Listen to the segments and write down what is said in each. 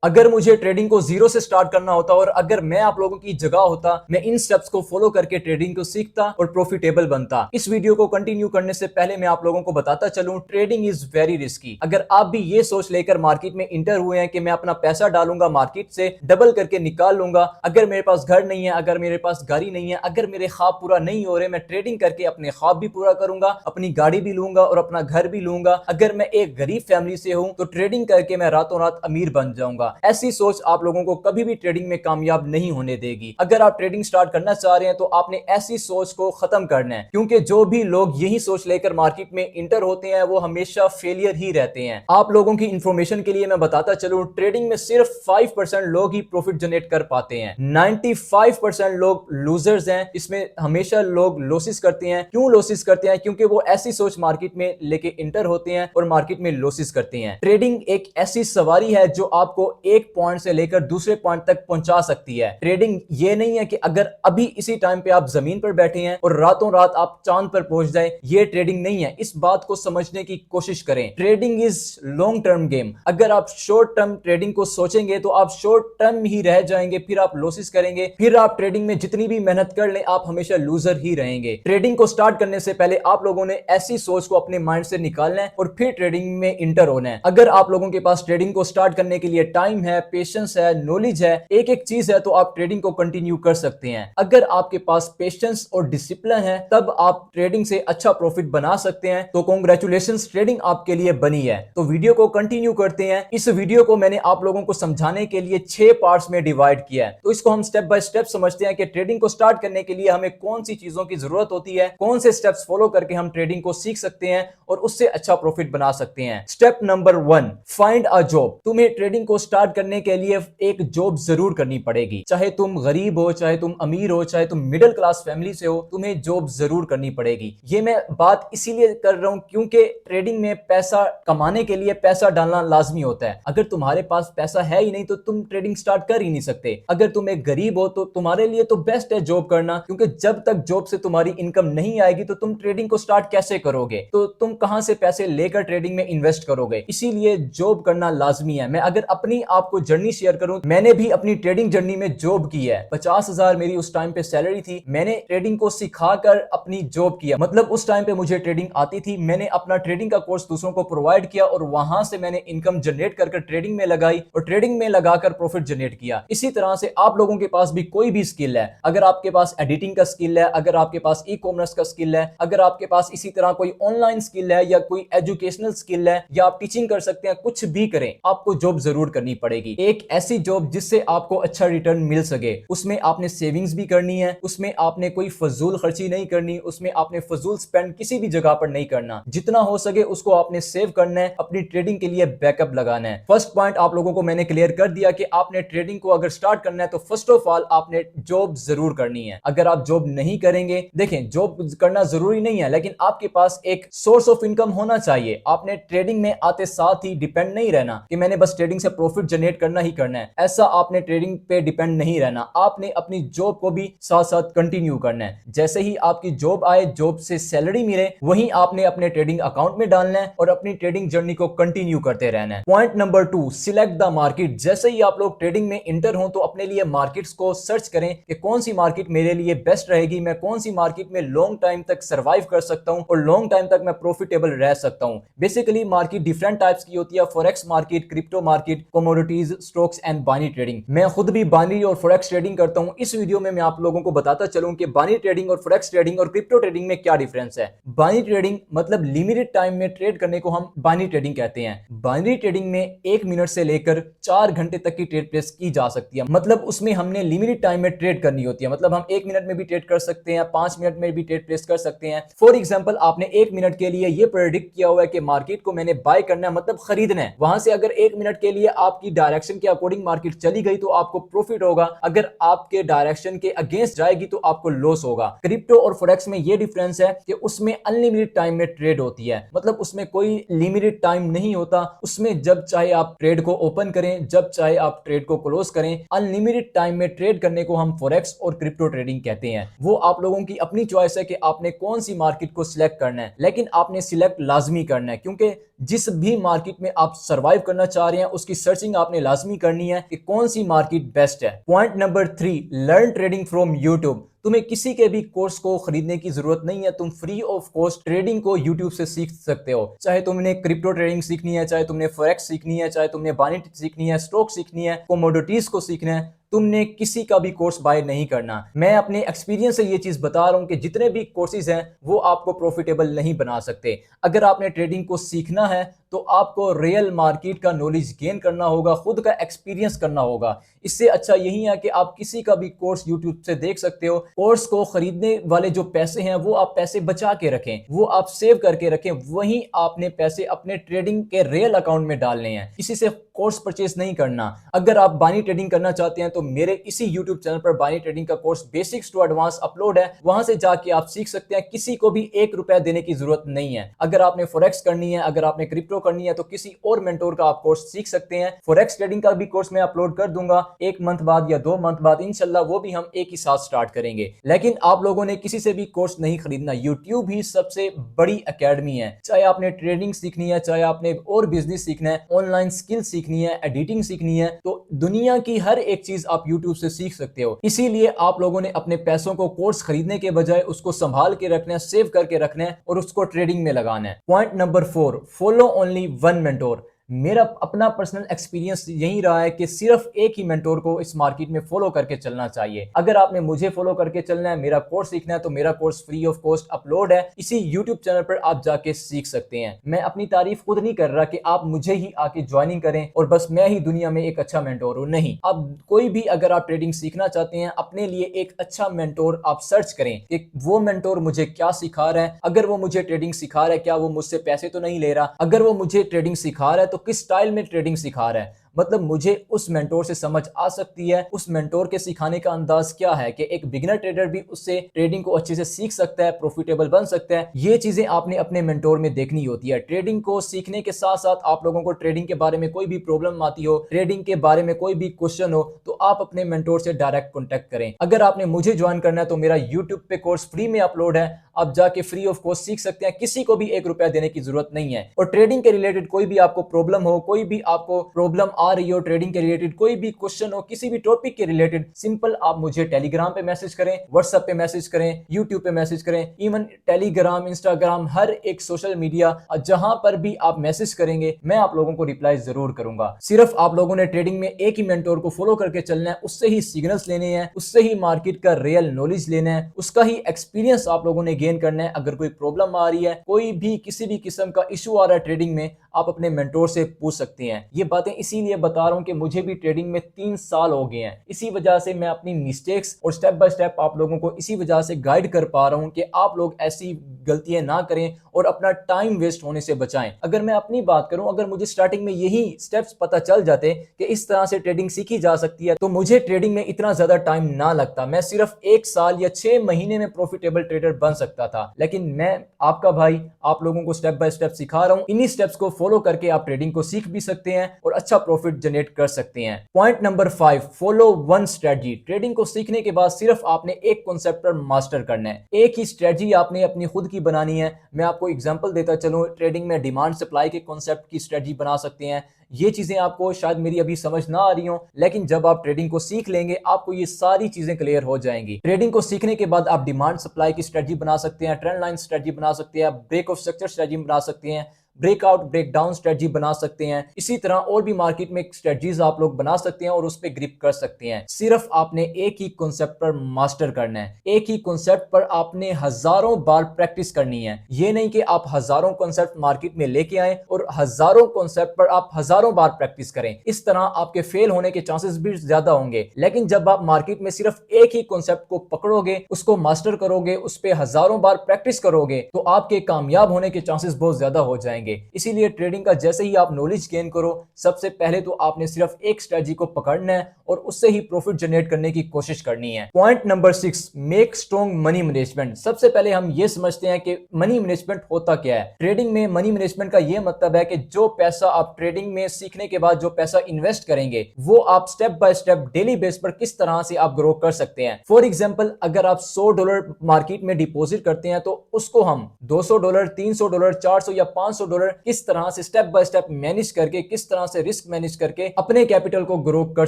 अगर मुझे ट्रेडिंग को जीरो से स्टार्ट करना होता और अगर मैं आप लोगों की जगह होता, मैं इन स्टेप्स को फॉलो करके ट्रेडिंग को सीखता और प्रॉफिटेबल बनता। इस वीडियो को कंटिन्यू करने से पहले मैं आप लोगों को बताता चलूं, ट्रेडिंग इज वेरी रिस्की। अगर आप भी ये सोच लेकर मार्केट में इंटर हुए हैं कि मैं अपना पैसा डालूंगा, मार्केट से डबल करके निकाल लूंगा, अगर मेरे पास घर नहीं है, अगर मेरे पास गाड़ी नहीं है, अगर मेरे ख्वाब पूरा नहीं हो रहे, मैं ट्रेडिंग करके अपने ख्वाब भी पूरा करूंगा, अपनी गाड़ी भी लूंगा और अपना घर भी लूंगा। अगर मैं एक गरीब फैमिली से हूं तो ट्रेडिंग करके मैं रातों रात अमीर बन जाऊंगा। ऐसी सोच आप लोगों को कभी भी ट्रेडिंग में कामयाब नहीं होने देगी। अगर आप ट्रेडिंग स्टार्ट करना चाह रहे हैं तो आपने ऐसी सोच को खत्म करना है, क्योंकि जो भी लोग यही सोच लेकर मार्केट में इंटर होते हैं वो हमेशा फेलियर ही रहते हैं। आप लोगों की इंफॉर्मेशन के लिए मैं बताता चलूं, ट्रेडिंग में सिर्फ 5% लोग ही प्रॉफिट जनरेट कर पाते हैं। 95% लोग लूजर्स हैं। इसमें हमेशा लोग लॉसेस करते हैं। क्यों लॉसेस करते हैं? क्योंकि वो ऐसी सोच मार्केट में लेके इंटर होते हैं और मार्केट में लॉसेस करते हैं। ट्रेडिंग एक ऐसी सवारी है जो आपको एक पॉइंट से लेकर दूसरे पॉइंट तक पहुंचा सकती है। ट्रेडिंग ये नहीं है कि अगर अभी इसी टाइम पे आप जमीन पर बैठे हैं और रातों रात आप चांद पर पहुंच जाए, ये ट्रेडिंग नहीं है। इस बात को समझने की कोशिश करें। Trading is long term game. अगर आप शॉर्ट टर्म ट्रेडिंग को सोचेंगे तो आप शॉर्ट टर्म ही रह जाएंगे, फिर आप लॉसेस करेंगे, फिर आप ट्रेडिंग में जितनी भी मेहनत कर लें आप हमेशा लूजर ही रहेंगे। ट्रेडिंग को स्टार्ट करने से पहले आप लोगों ने ऐसी सोच को अपने माइंड से निकालना है और फिर ट्रेडिंग में इंटर होना है। अगर आप लोगों के पास ट्रेडिंग को स्टार्ट करने के लिए टाइम है, पेशेंस है, नॉलेज है, एक एक चीज है, तो आप ट्रेडिंग को कंटिन्यू कर सकते हैं। अगर आपके पास पेशेंस और डिसिप्लिन है तब आप ट्रेडिंग से अच्छा प्रॉफिट बना सकते हैं। तो कांग्रेचुलेशंस, ट्रेडिंग आपके लिए बनी है। तो वीडियो को कंटिन्यू करते हैं। इस वीडियो को मैंने आप लोगों को समझाने के लिए 6 पार्ट्स में डिवाइड किया है। तो इसको हम स्टेप बाय स्टेप समझते हैं कि ट्रेडिंग को स्टार्ट करने के लिए हमें कौन सी चीजों की जरूरत होती है, कौन से स्टेप्स फॉलो करके हम ट्रेडिंग को सीख सकते हैं और उससे अच्छा प्रॉफिट बना सकते हैं। Step number 1, find a job. तुम्हें ट्रेडिंग को स्टार्ट करने के लिए एक जॉब जरूर करनी पड़ेगी। चाहे तुम गरीब हो, चाहे तुम अमीर हो, चाहे तुम मिडिल क्लास फैमिली से हो, तुम्हें जॉब जरूर करनी पड़ेगी। ये मैं बात इसीलिए कर रहा हूं क्योंकि ट्रेडिंग में पैसा कमाने के लिए पैसा डालना लाजमी होता है। अगर तुम्हारे पास पैसा है ही नहीं तो तुम ट्रेडिंग स्टार्ट कर ही नहीं सकते। अगर तुम एक गरीब हो तो तुम्हारे लिए तो बेस्ट है जॉब करना, क्योंकि जब तक जॉब से तुम्हारी इनकम नहीं आएगी तो तुम ट्रेडिंग को स्टार्ट कैसे करोगे? तो तुम कहां से पैसे लेकर ट्रेडिंग में इन्वेस्ट करोगे? इसीलिए जॉब करना लाजमी है। मैं अगर अपनी आपको जर्नी शेयर करूं, मैंने भी अपनी ट्रेडिंग जर्नी में जॉब की है। 50,000 मेरी उस टाइम पे सैलरी थी। मैंने ट्रेडिंग को सिखाकर अपनी जॉब किया। मतलब उस टाइम पे मुझे ट्रेडिंग आती थी, मैंने अपना ट्रेडिंग का कोर्स दूसरों को प्रोवाइड किया और वहां से मैंने इनकम जनरेट कर ट्रेडिंग में लगाई और ट्रेडिंग में लगाकर प्रॉफिट जनरेट किया। इसी तरह से आप लोगों के पास भी कोई भी स्किल है, अगर आपके पास एडिटिंग का स्किल है, अगर आपके पास ई कॉमर्स का स्किल है, अगर आपके पास इसी तरह कोई ऑनलाइन स्किल है या कोई एजुकेशनल स्किल है या आप टीचिंग कर सकते हैं, कुछ भी करें, आपको जॉब जरूर करनी पड़ेगी। एक ऐसी जॉब जिससे आपको अच्छा रिटर्न मिल सके। उसमें आपने सेविंग्स भी करनी है, उसमें आपने कोई फजूल खर्ची नहीं करनी, उसमें आपने फजूल स्पेंड किसी भी जगह पर नहीं करना। जितना हो सके उसको आपने सेव करना है, अपनी ट्रेडिंग के लिए बैकअप लगाना है। फर्स्ट पॉइंट आप लोगों को मैंने क्लियर कर दिया कि आपने ट्रेडिंग को अगर स्टार्ट करना है तो फर्स्ट ऑफ ऑल आपने जॉब जरूर करनी है। अगर आप जॉब नहीं करेंगे, देखें जॉब करना जरूरी नहीं है, लेकिन आपके पास एक सोर्स ऑफ इनकम होना चाहिए। आपने ट्रेडिंग में आते साथ ही डिपेंड नहीं रहना कि मैंने बस ट्रेडिंग से प्रॉफिट जनरेट करना ही करना है। ऐसा आपने ट्रेडिंग पे डिपेंड नहीं रहना। आपने अपनी जॉब को भी साथ साथ कंटिन्यू करना है। जैसे ही आपकी जॉब आए, जॉब से सैलरी मिले, वहीं आपने अपने ट्रेडिंग अकाउंट में डालना है और अपनी ट्रेडिंग जर्नी को कंटिन्यू करते रहना है। Point number 2, select the market. जैसे ही आप लोग ट्रेडिंग में इंटर हो तो अपने लिए मार्केट्स को सर्च करें कि कौन सी मार्केट मेरे लिए बेस्ट रहेगी, मैं कौन सी मार्केट में लॉन्ग टाइम तक सर्वाइव कर सकता हूं और लॉन्ग टाइम तक मैं प्रॉफिटेबल रह सकता हूं। बेसिकली मार्केट डिफरेंट टाइप्स की होती है, forex market, crypto market, commodities, stocks and binary trading. मैं खुद भी बाइनरी और फॉरेक्स ट्रेडिंग करता हूं। इस वीडियो में मैं आप लोगों को बताता चलूं कि बाइनरी ट्रेडिंग और फॉरेक्स ट्रेडिंग और क्रिप्टो ट्रेडिंग में क्या डिफरेंस है। बाइनरी ट्रेडिंग मतलब लिमिटेड टाइम में ट्रेड करने को हम बाइनरी ट्रेडिंग कहते हैं। बाइनरी ट्रेडिंग में 1 मिनट से लेकर 4 घंटे तक की ट्रेड प्लेस की जा सकती है। मतलब उसमें हमने लिमिटेड टाइम में ट्रेड करनी होती है। मतलब हम 1 मिनट में भी ट्रेड कर सकते हैं, 5 मिनट में भी ट्रेड प्लेस कर सकते हैं। फॉर एग्जांपल, आपने 1 मिनट के लिए ये प्रेडिक्ट किया हुआ है कि मार्केट को मैंने बाय करना है, मतलब खरीदना है। वहां से अगर 1 मिनट के लिए आपकी डायरेक्शन के अकॉर्डिंग मार्केट चली गई तो आपको प्रॉफिट होगा, अगर आपके डायरेक्शन के अगेंस्ट जाएगी तो आपको लॉस होगा। क्रिप्टो और फॉरेक्स में ये डिफरेंस है कि उसमें अनलिमिटेड टाइम में ट्रेड होती है। मतलब उसमें कोई लिमिटेड टाइम नहीं होता। उसमें जब चाहे आप ट्रेड को ओपन करें, जब चाहे आप ट्रेड को क्लोज करें। अनलिमिटेड टाइम में ट्रेड करने को हम फॉरेक्स और क्रिप्टो ट्रेडिंग कहते हैं। वो आप लोगों की अपनी चॉइस है कि आपने कौन सी मार्केट को सिलेक्ट करना है, लेकिन आपने सिलेक्ट लाजमी करना है, क्योंकि जिस भी मार्केट में आप सर्वाइव करना चाह रहे हैं उसकी सर्चिंग आपने लाजमी करनी है कि कौन सी मार्केट बेस्ट है। Point number 3, learn trading from YouTube. तुम्हें किसी के भी कोर्स को खरीदने की जरूरत नहीं है, तुम फ्री ऑफ कॉस्ट ट्रेडिंग को यूट्यूब से सीख सकते हो। चाहे तुमने क्रिप्टो ट्रेडिंग सीखनी है, चाहे तुमने फॉरेक्स सीखनी है, चाहे तुमने बाइनरी सीखनी है, स्टॉक सीखनी है, कमोडिटीज को सीखना है, तुमने किसी का भी कोर्स बाय नहीं करना। मैं अपने एक्सपीरियंस से ये चीज बता रहा हूं कि जितने भी कोर्सेज हैं वो आपको प्रॉफिटेबल नहीं बना सकते। अगर आपने ट्रेडिंग को सीखना है तो आपको रियल मार्केट का नॉलेज गेन करना होगा, खुद का एक्सपीरियंस करना होगा। इससे अच्छा यही है कि आप किसी का भी कोर्स यूट्यूब से देख सकते हो। कोर्स को खरीदने वाले जो पैसे हैं वो आप पैसे बचा के रखें, वो आप सेव करके रखें, वहीं आपने पैसे अपने ट्रेडिंग के रियल अकाउंट में डालने हैं, किसी से कोर्स परचेज नहीं करना। अगर आप बाइनरी ट्रेडिंग करना चाहते हैं तो मेरे इसी यूट्यूब चैनल पर बाइनरी ट्रेडिंग का course basics to advance upload है, वहां से जाके आप सीख सकते हैं। किसी को भी 1 रुपया देने की जरूरत नहीं है। अगर आपने फॉरेक्स करनी है, अगर आपने क्रिप्टो करनी है तो किसी और मेंटोर का आप कोर्स सीख सकते हैं। फॉरेक्स ट्रेडिंग का भी कोर्स मैं अपलोड कर दूंगा 1 मंथ बाद या 2 मंथ बाद, इंशाल्लाह वो भी हम एक ही साथ स्टार्ट करेंगे। लेकिन आप लोगों ने किसी से भी कोर्स नहीं खरीदना, यूट्यूब ही सबसे बड़ी एकेडमी है। चाहे आपने ट्रेडिंग सीखनी है, चाहे आपने और बिजनेस सीखना है, ऑनलाइन स्किल सीखनी है, एडिटिंग सीखनी है, तो दुनिया की हर एक चीज आप यूट्यूब से सीख सकते हो। इसीलिए आप लोगों ने अपने पैसों को कोर्स खरीदने के बजाय उसको संभाल के रखना है, सेव करके रखना है और उसको ट्रेडिंग में लगाना है। Point number 4, follow only one mentor. मेरा अपना पर्सनल एक्सपीरियंस यही रहा है कि सिर्फ एक ही मेंटोर को इस मार्केट में फॉलो करके चलना चाहिए। अगर आपने मुझे फॉलो करके चलना है, मेरा कोर्स सीखना है, तो मेरा course free of cost upload है, इसी यूट्यूब चैनल पर आप जाके सीख सकते हैं। मैं अपनी तारीफ खुद नहीं कर रहा कि आप मुझे ही आके ज्वाइनिंग करें और बस मैं ही दुनिया में एक अच्छा मेंटोर हूं, नहीं। अब कोई भी अगर आप ट्रेडिंग सीखना चाहते हैं, अपने लिए एक अच्छा मेंटोर आप सर्च करें कि वो मेंटोर मुझे क्या सिखा रहा है। अगर वो मुझे ट्रेडिंग सिखा रहा है, क्या वो मुझसे पैसे तो नहीं ले रहा? अगर वो मुझे ट्रेडिंग सिखा रहा है तो किस स्टाइल में ट्रेडिंग सिखा रहा है, मतलब मुझे उस मेंटोर से समझ आ सकती है। उस मेंटोर के सिखाने का अंदाज क्या है कि एक बिगिनर ट्रेडर भी उससे ट्रेडिंग को अच्छे से सीख सकता है, प्रॉफिटेबल बन सकता है। ये चीजें आपने अपने मेंटोर में देखनी होती है। ट्रेडिंग को सीखने के साथ साथ आप लोगों को ट्रेडिंग के बारे में कोई भी प्रॉब्लम आती हो, ट्रेडिंग के बारे में कोई भी क्वेश्चन हो, तो आप अपने मेंटोर से डायरेक्ट कॉन्टेक्ट करें। अगर आपने मुझे ज्वाइन करना है तो मेरा यूट्यूब पे कोर्स फ्री में अपलोड है, आप जाके फ्री ऑफ कॉस्ट सीख सकते हैं, किसी को भी 1 रुपया देने की जरूरत नहीं है। और ट्रेडिंग के रिलेटेड कोई भी आपको प्रॉब्लम हो, कोई भी आपको प्रॉब्लम आ रही हो ट्रेडिंग के रिलेटेड, कोई भी क्वेश्चन हो किसी भी टॉपिक के रिलेटेड, सिंपल आप मुझे टेलीग्राम पे मैसेज करें, व्हाट्सएप पे मैसेज करें, यूट्यूब पे मैसेज करें, इवन टेलीग्राम, इंस्टाग्राम, हर एक सोशल मीडिया, जहां पर भी आप मैसेज करेंगे मैं आप लोगों को रिप्लाई जरूर करूंगा। सिर्फ आप लोगों ने ट्रेडिंग में एक ही मेंटोर को फॉलो करके चलना है, उससे ही सिग्नल्स लेने हैं, उससे ही मार्केट का रियल नॉलेज लेना है, उसका ही एक्सपीरियंस आप लोगों ने गेन करना है। अगर कोई प्रॉब्लम आ रही है, कोई भी किसी भी किस्म का इशू आ रहा है ट्रेडिंग में, आप अपने मेंटोर से पूछ सकते हैं। ये बातें इसीलिए बता रहा हूं कि मुझे भी ट्रेडिंग में 3 साल हो गए हैं। इसी वजह से मैं अपनी मिस्टेक्स और स्टेप बाय स्टेप आप लोगों को इसी वजह से गाइड कर पा रहा हूं कि आप लोग ऐसी गलतियां ना करें और अपना टाइम वेस्ट होने से बचाएं। अगर मैं अपनी बात करूं, अगर मुझे स्टार्टिंग में यही स्टेप्स पता चल जाते कि इस तरह से ट्रेडिंग सीखी जा सकती है, तो मुझे ट्रेडिंग में इतना ज्यादा टाइम ना लगता, मैं सिर्फ 1 साल या 6 महीने में प्रॉफिटेबल ट्रेडर बन सकता था। लेकिन मैं आपका भाई आप लोगों को स्टेप बाय स्टेप सिखा रहा हूं, इन्हीं स्टेप्स को फॉलो करके आप ट्रेडिंग को सीख भी सकते हैं और अच्छा प्रॉफिट जनरेट कर सकते हैं। Point number 5, follow one strategy. Trading को सीखने के बाद सिर्फ आपने एक कॉन्सेप्ट पर मास्टर करना है, एक ही स्ट्रेटजी आपने अपनी खुद की बनानी है। मैं आपको एग्जांपल देता चलूं, ट्रेडिंग में डिमांड सप्लाई के कॉन्सेप्ट की स्ट्रेटजी बना सकते हैं। ये चीजें आपको शायद मेरी अभी समझ ना आ रही हो, लेकिन जब आप ट्रेडिंग को सीख लेंगे आपको ये सारी चीजें क्लियर हो जाएंगी। ट्रेडिंग को सीखने के बाद आप डिमांड सप्लाई की स्ट्रेटजी बना सकते हैं, ट्रेंड लाइन स्ट्रेटजी बना सकते हैं, ब्रेक ऑफ स्ट्रक्चर स्ट्रेटजी बना सकते हैं, ब्रेकआउट ब्रेक डाउन स्ट्रेटजी बना सकते हैं। इसी तरह और भी मार्केट में स्ट्रेटजीज आप लोग बना सकते हैं और उस पर ग्रिप कर सकते हैं। सिर्फ आपने एक ही कॉन्सेप्ट पर मास्टर करना है, एक ही कॉन्सेप्ट पर आपने हजारों बार प्रैक्टिस करनी है। ये नहीं कि आप हजारों कॉन्सेप्ट मार्केट में लेके आए और हजारों कॉन्सेप्ट पर आप हजारों बार प्रैक्टिस करें, इस तरह आपके फेल होने के चांसेस भी ज्यादा होंगे। लेकिन जब आप मार्केट में सिर्फ एक ही कॉन्सेप्ट को पकड़ोगे, उसको मास्टर करोगे, उस पर हजारों बार प्रैक्टिस करोगे, तो आपके कामयाब होने के चांसेस बहुत ज्यादा हो जाएंगे। इसीलिए ट्रेडिंग का जैसे ही आप नॉलेज गेन करो, सबसे पहले तो आपने सिर्फ एक स्ट्रेटजी को पकड़ना है और उससे ही प्रॉफिट जनरेट करने की कोशिश करनी है। Point number 6, make strong money management. सबसे पहले हम ये समझते हैं कि मनी मैनेजमेंट होता क्या है। ट्रेडिंग में मनी मैनेजमेंट का यह मतलब है कि जो पैसा आप ट्रेडिंग में सीखने के बाद जो पैसा इन्वेस्ट करेंगे, वो आप step by step daily base पर किस तरह से आप ग्रो कर सकते हैं। फॉर एग्जांपल, अगर आप $100 मार्केट में डिपॉजिट करते हैं तो उसको हम $200, $300, $400 या $500 $1 किस तरह से स्टेप बाय स्टेप मैनेज करके, किस तरह से रिस्क मैनेज करके अपने कैपिटल को ग्रो कर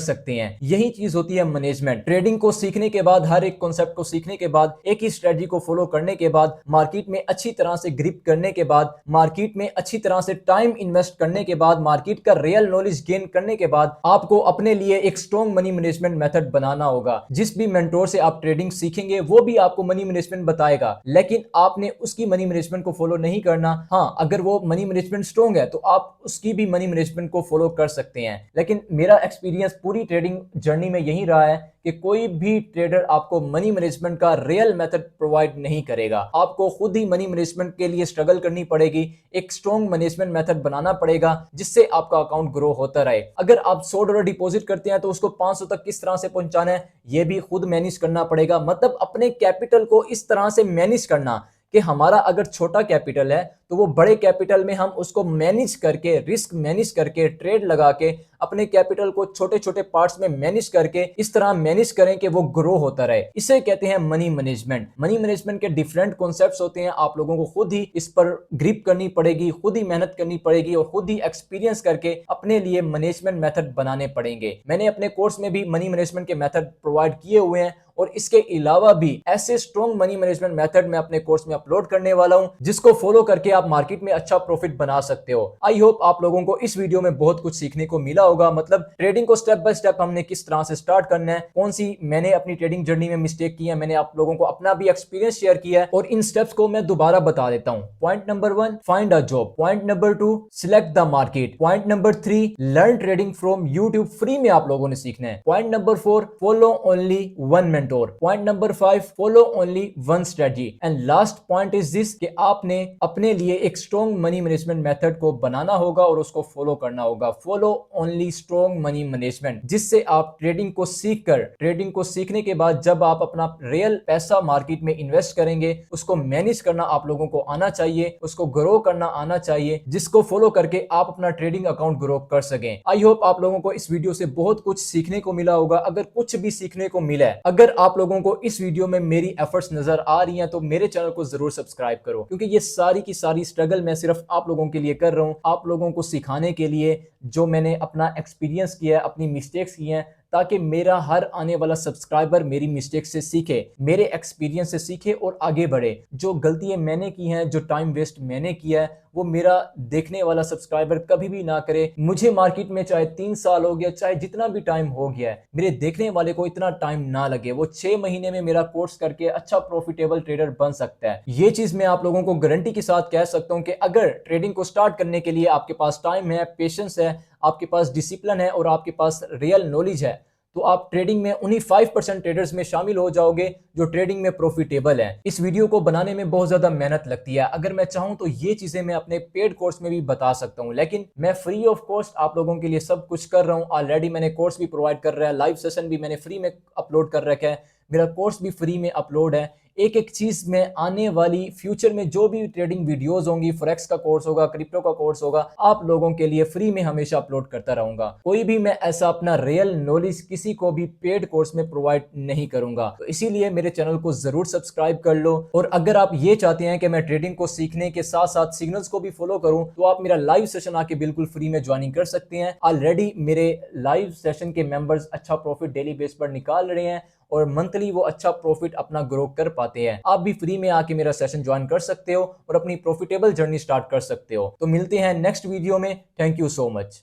सकते हैं। यही चीज होती है मैनेजमेंट। ट्रेडिंग को सीखने के बाद, हर एक कॉन्सेप्ट को सीखने के बाद, एक ही स्ट्रेटजी को फॉलो करने के बाद, मार्केट में अच्छी तरह से ग्रिप करने के बाद, मार्केट में अच्छी तरह से टाइम इन्वेस्ट करने के बाद, मार्केट का रियल नॉलेज गेन करने के बाद आपको अपने लिए एक स्ट्रॉन्ग मनी मैनेजमेंट मेथड बनाना होगा। जिस भी मेंटोर से आप ट्रेडिंग सीखेंगे वो भी आपको मनी मैनेजमेंट बताएगा, लेकिन आपने उसकी मनी मैनेजमेंट को फॉलो नहीं करना। हाँ, अगर वो मनी मैनेजमेंट स्ट्रॉन्ग है तो आप उसकी भी मनी मैनेजमेंट को फॉलो कर सकते हैं। लेकिन मेरा एक्सपीरियंस पूरी ट्रेडिंग जर्नी में यही रहा है कि कोई भी ट्रेडर आपको मनी मैनेजमेंट का रियल मेथड प्रोवाइड नहीं करेगा। आपको खुद ही मनी मैनेजमेंट के लिए स्ट्रगल करनी पड़ेगी, एक स्ट्रॉन्ग मैनेजमेंट मेथड बनाना पड़ेगा जिससे आपका अकाउंट ग्रो होता रहे। अगर आप $100 डिपॉजिट करते हैं तो उसको 500 तक किस तरह से पहुंचाना है ये भी खुद मैनेज करना पड़ेगा। मतलब अपने कैपिटल को इस तरह से मैनेज करना कि हमारा अगर छोटा कैपिटल है तो वो बड़े कैपिटल में हम उसको मैनेज करके, रिस्क मैनेज करके, ट्रेड लगा के अपने कैपिटल को छोटे छोटे पार्ट्स में मैनेज करके इस तरह मैनेज करें कि वो ग्रो होता रहे। इसे कहते हैं मनी मैनेजमेंट। मनी मैनेजमेंट के डिफरेंट कॉन्सेप्ट्स होते हैं, आप लोगों को खुद ही इस पर ग्रिप करनी पड़ेगी, खुद ही मेहनत करनी पड़ेगी और खुद ही एक्सपीरियंस करके अपने लिए मैनेजमेंट मेथड बनाने पड़ेंगे। मैंने अपने कोर्स में भी मनी मैनेजमेंट के मेथड प्रोवाइड किए हुए हैं और इसके अलावा भी ऐसे स्ट्रॉन्ग मनी मैनेजमेंट मेथड मैं अपने कोर्स में अपलोड करने वाला हूं जिसको फॉलो करके आप मार्केट में अच्छा प्रॉफिट बना सकते हो। आई होप आप लोगों को इस वीडियो में बहुत कुछ सीखने को मिला होगा। मतलब ट्रेडिंग को स्टेप बाय स्टेप हमने किस तरह से स्टार्ट करना है, कौन सी मैंने अपनी ट्रेडिंग जर्नी में मिस्टेक की है, मैंने आप लोगों को अपना भी एक्सपीरियंस शेयर किया है और इन स्टेप्स को मैं दोबारा बता देता हूं। Point number 1, find a job. Point number 2, select the market. Point number 3, learn trading from YouTube, free में आप लोगों ने सीखना है। Point number 4, follow only one mentor. Point number 5, follow only one strategy. And last point is this कि आपने अपने लिए एक स्ट्रॉन्ग मनी मैनेजमेंट मेथड को बनाना होगा और उसको फॉलो करना होगा। Follow only strong money management, जिससे आप ट्रेडिंग को सीखकर, ट्रेडिंग को सीखने के बाद जब आप अपना रियल पैसा मार्केट में इन्वेस्ट करेंगे उसको मैनेज करना आप लोगों को आना चाहिए, उसको ग्रो करना आना चाहिए, जिसको फॉलो करके आप अपना ट्रेडिंग अकाउंट ग्रो कर सकें। आई होप आप लोगों को इस वीडियो से बहुत कुछ सीखने को मिला होगा। अगर कुछ भी सीखने को मिला है, अगर आप लोगों को इस वीडियो में मेरी एफर्ट्स नजर आ रही हैं तो मेरे चैनल को जरूर सब्सक्राइब करो, क्योंकि ये सारी की सारी स्ट्रगल मैं सिर्फ आप लोगों के लिए कर रहा हूं, आप लोगों को सिखाने के लिए, जो मैंने अपना एक्सपीरियंस किया है, अपनी मिस्टेक्स की हैं, ताकि मेरा हर आने वाला सब्सक्राइबर मेरी मिस्टेक से सीखे, मेरे एक्सपीरियंस से सीखे और आगे बढ़े। जो गलतियां मैंने की हैं, जो टाइम वेस्ट मैंने किया है, वो मेरा देखने वाला सब्सक्राइबर कभी भी ना करे। मुझे मार्केट में चाहे 3 साल हो गया, चाहे जितना भी टाइम हो गया है, मेरे देखने वाले को इतना टाइम ना लगे। वो 6 महीने में मेरा कोर्स करके अच्छा प्रॉफिटेबल ट्रेडर बन सकता है। ये चीज मैं आप लोगों को गारंटी के साथ कह सकता हूं कि अगर ट्रेडिंग को स्टार्ट करने के लिए आपके पास टाइम है, पेशेंस है, आपके पास डिसिप्लिन है और आपके पास रियल नॉलेज है, तो आप ट्रेडिंग में उन्हीं 5% ट्रेडर्स में शामिल हो जाओगे जो ट्रेडिंग में प्रॉफिटेबल है। इस वीडियो को बनाने में बहुत ज्यादा मेहनत लगती है। अगर मैं चाहूं तो ये चीजें मैं अपने पेड कोर्स में भी बता सकता हूं, लेकिन मैं फ्री ऑफ कॉस्ट आप लोगों के लिए सब कुछ कर रहा हूं। ऑलरेडी मैंने कोर्स भी प्रोवाइड कर रहा है, लाइव सेशन भी मैंने फ्री में अपलोड कर रखा है, मेरा कोर्स भी फ्री में अपलोड है। एक एक चीज में आने वाली फ्यूचर में जो भी ट्रेडिंग वीडियोस होंगी, फॉरेक्स का कोर्स होगा, क्रिप्टो का कोर्स होगा, आप लोगों के लिए फ्री में हमेशा अपलोड करता रहूंगा। कोई भी मैं ऐसा अपना रियल नॉलेज किसी को भी पेड कोर्स में प्रोवाइड नहीं करूंगा। तो इसीलिए मेरे चैनल को जरूर सब्सक्राइब कर लो। और अगर आप ये चाहते हैं कि मैं ट्रेडिंग को सीखने के साथ साथ सिग्नल्स को भी फॉलो करूं, तो आप मेरा लाइव सेशन आके बिल्कुल फ्री में ज्वाइनिंग कर सकते हैं। ऑलरेडी मेरे लाइव सेशन के मेंबर्स अच्छा प्रॉफिट डेली बेस पर निकाल रहे हैं और मंथली वो अच्छा प्रॉफिट अपना ग्रो कर पाते हैं। आप भी फ्री में आके मेरा सेशन ज्वाइन कर सकते हो और अपनी प्रॉफिटेबल जर्नी स्टार्ट कर सकते हो। तो मिलते हैं नेक्स्ट वीडियो में। Thank you so much.